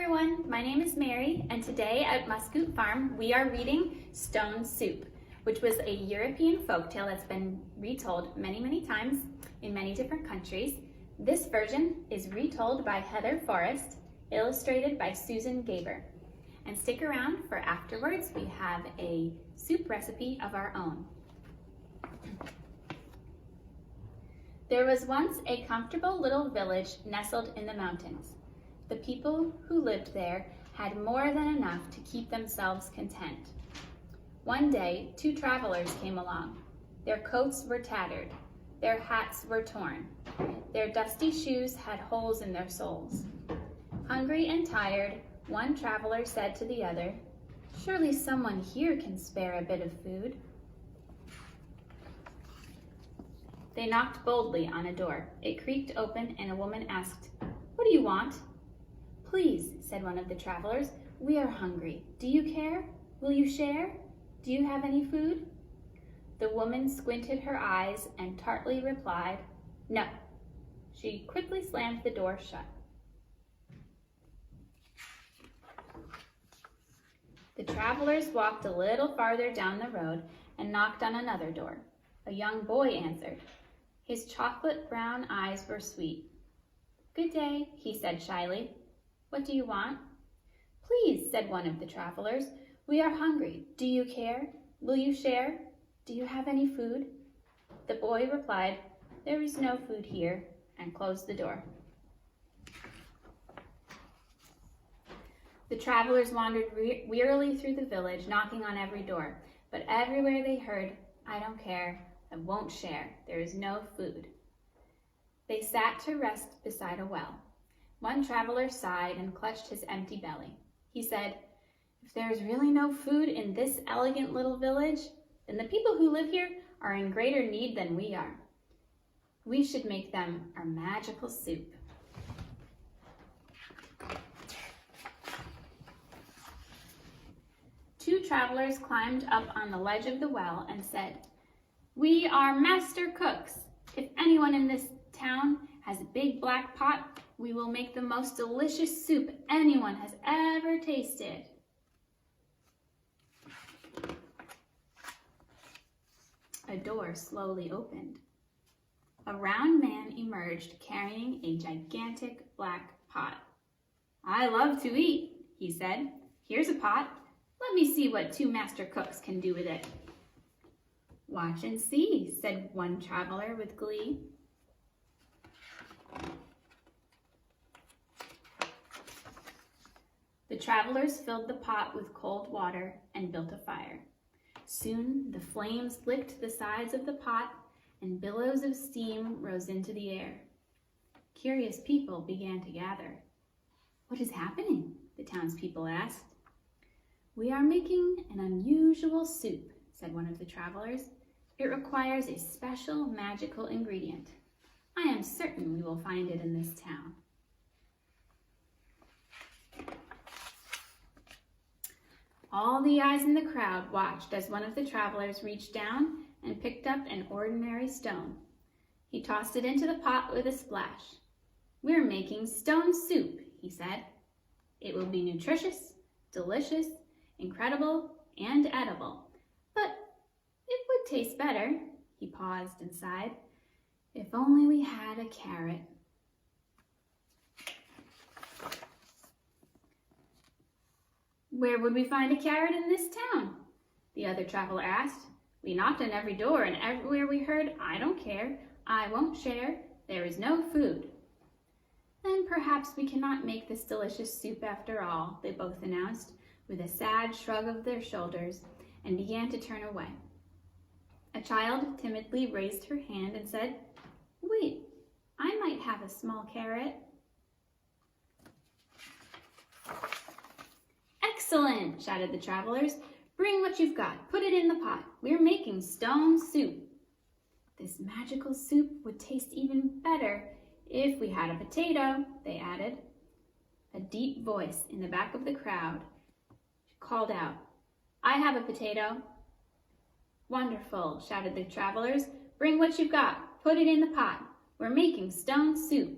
everyone, my name is Mary, and today at Muscoot Farm we are reading Stone Soup, which was a European folktale that's been retold many times in many different countries. This version is retold by Heather Forrest, illustrated by Susan Gaber. And stick around for afterwards, we have a soup recipe of our own. There was once a comfortable little village nestled in the mountains. The people who lived there had more than enough to keep themselves content. One day, two travelers came along. Their coats were tattered. Their hats were torn. Their dusty shoes had holes in their soles. Hungry and tired, one traveler said to the other, "Surely someone here can spare a bit of food." They knocked boldly on a door. It creaked open and a woman asked, "What do you want?" "Please," said one of the travelers, "we are hungry. Do you care? Will you share? Do you have any food?" The woman squinted her eyes and tartly replied, "No." She quickly slammed the door shut. The travelers walked a little farther down the road and knocked on another door. A young boy answered. His chocolate brown eyes were sweet. "Good day," he said shyly. "What do you want?" "Please," said one of the travelers, "we are hungry. Do you care? Will you share? Do you have any food?" The boy replied, "There is no food here," and closed the door. The travelers wandered wearily through the village, knocking on every door, but everywhere they heard, "I don't care, I won't share, there is no food." They sat to rest beside a well. One traveler sighed and clutched his empty belly. He said, "If there is really no food in this elegant little village, then the people who live here are in greater need than we are. We should make them our magical soup." Two travelers climbed up on the ledge of the well and said, "We are master cooks. If anyone in this town has a big black pot, we will make the most delicious soup anyone has ever tasted." A door slowly opened. A round man emerged carrying a gigantic black pot. "I love to eat," he said. "Here's a pot. Let me see what two master cooks can do with it." "Watch and see," said one traveler with glee. The travelers filled the pot with cold water and built a fire. Soon the flames licked the sides of the pot and billows of steam rose into the air. Curious people began to gather. "What is happening?" the townspeople asked. "We are making an unusual soup," said one of the travelers. "It requires a special magical ingredient. I am certain we will find it in this town." All the eyes in the crowd watched as one of the travelers reached down and picked up an ordinary stone. He tossed it into the pot with a splash. "We're making stone soup," he said. "It will be nutritious, delicious, incredible, and edible. But it would taste better," he paused and sighed, "if only we had a carrot." "Where would we find a carrot in this town?" the other traveler asked. "We knocked on every door and everywhere we heard, 'I don't care, I won't share, there is no food.'" "Then perhaps we cannot make this delicious soup after all," they both announced, with a sad shrug of their shoulders, and began to turn away. A child timidly raised her hand and said, "Wait, I might have a small carrot." "Excellent!" shouted the travelers. "Bring what you've got. Put it in the pot. We're making stone soup." "This magical soup would taste even better if we had a potato," they added. A deep voice in the back of the crowd called out, "I have a potato." "Wonderful!" shouted the travelers. "Bring what you've got. Put it in the pot. We're making stone soup."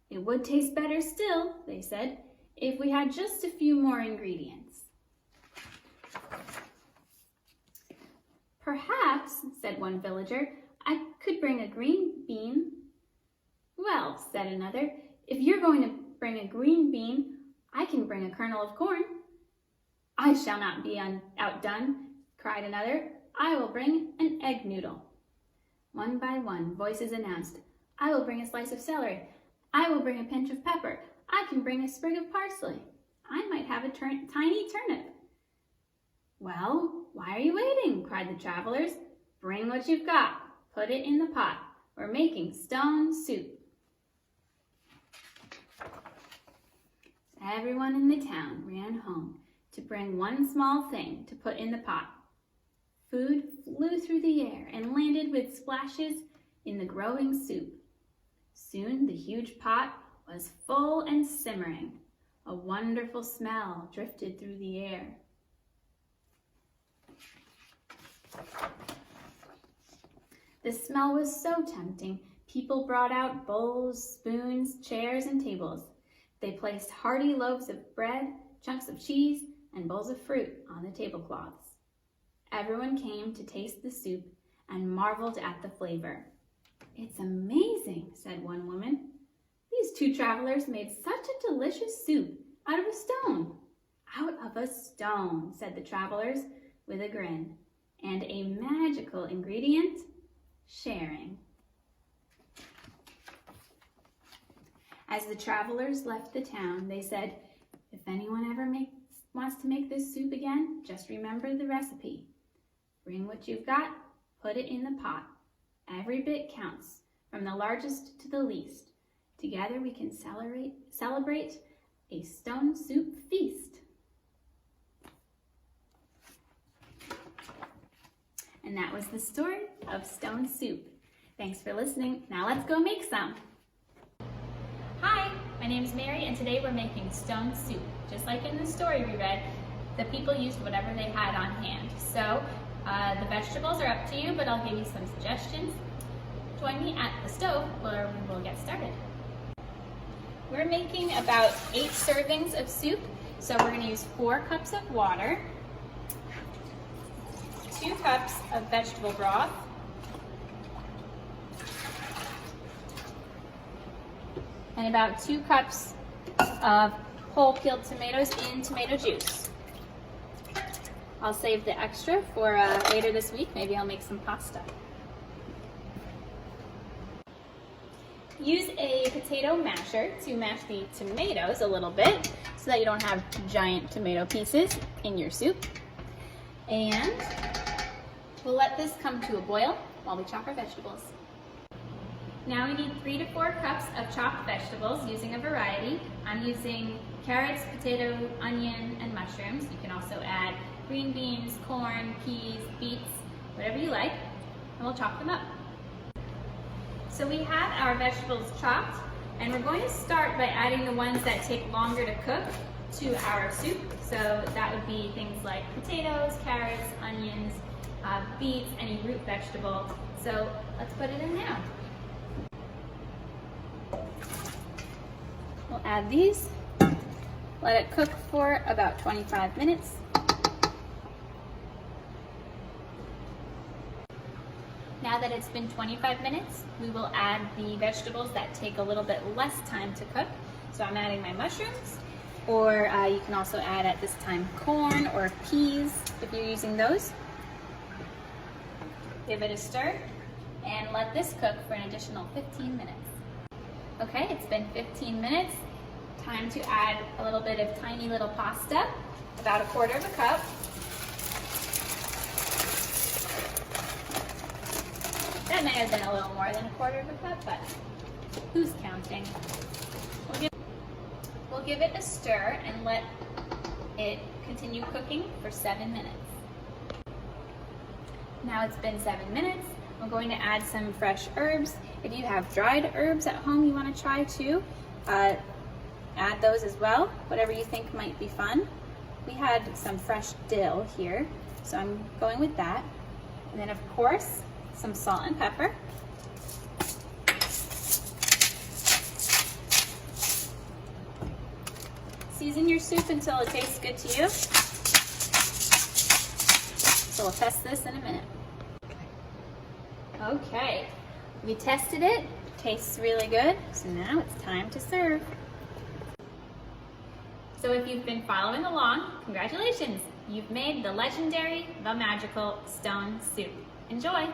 "It would taste better still," they said, if we had just a few more ingredients. Perhaps, said one villager, I could bring a green bean. Well, said another, if you're going to bring a green bean, I can bring a kernel of corn. I shall not be outdone, cried another. I will bring an egg noodle. One by one, voices announced, I will bring a slice of celery. I will bring a pinch of pepper. I can bring a sprig of parsley. I might have a tiny turnip. Well, why are you waiting? Cried the travelers. Bring what you've got. Put it in the pot. We're making stone soup. Everyone in the town ran home to bring one small thing to put in the pot. Food flew through the air and landed with splashes in the growing soup. Soon the huge pot was full and simmering. A wonderful smell drifted through the air. The smell was so tempting, people brought out bowls, spoons, chairs, and tables. They placed hearty loaves of bread, chunks of cheese, and bowls of fruit on the tablecloths. Everyone came to taste the soup and marveled at the flavor. It's amazing, said one woman. These two travelers made such a delicious soup out of a stone. Out of a stone, said the travelers with a grin. And a magical ingredient, sharing. As the travelers left the town, they said, if anyone ever wants to make this soup again, just remember the recipe. Bring what you've got, put it in the pot. Every bit counts, from the largest to the least. Together we can celebrate a stone soup feast. And that was the story of stone soup. Thanks for listening. Now let's go make some. Hi, my name is Mary, and today we're making stone soup. Just like in the story we read, the people used whatever they had on hand. So the vegetables are up to you, but I'll give you some suggestions. Join me at the stove where we will get started. We're making about 8 servings of soup, so we're going to use 4 cups of water, 2 cups of vegetable broth, and about 2 cups of whole peeled tomatoes in tomato juice. I'll save the extra for later this week. Maybe I'll make some pasta. Use a potato masher to mash the tomatoes a little bit so that you don't have giant tomato pieces in your soup. And we'll let this come to a boil while we chop our vegetables. Now we need 3 to 4 cups of chopped vegetables using a variety. I'm using carrots, potato, onion, and mushrooms. You can also add green beans, corn, peas, beets, whatever you like, and we'll chop them up. So we have our vegetables chopped, and we're going to start by adding the ones that take longer to cook to our soup. So that would be things like potatoes, carrots, onions, beets, any root vegetable. So let's put it in now. We'll add these, let it cook for about 25 minutes. Now that it's been 25 minutes, we will add the vegetables that take a little bit less time to cook. So I'm adding my mushrooms, or you can also add at this time corn or peas if you're using those. Give it a stir and let this cook for an additional 15 minutes. Okay, it's been 15 minutes. Time to add a little bit of tiny little pasta, about 1/4 cup. That may have been a little more than 1/4 cup, but who's counting? We'll give it a stir and let it continue cooking for 7 minutes. Now it's been 7 minutes. I'm going to add some fresh herbs. If you have dried herbs at home you want to try too, add those as well, whatever you think might be fun. We had some fresh dill here, so I'm going with that. And then of course, some salt and pepper. season your soup until it tastes good to you. So we'll test this in a minute. Okay, we tested it. Tastes really good. So now it's time to serve. So if you've been following along, congratulations! You've made the legendary, the magical stone soup. Enjoy!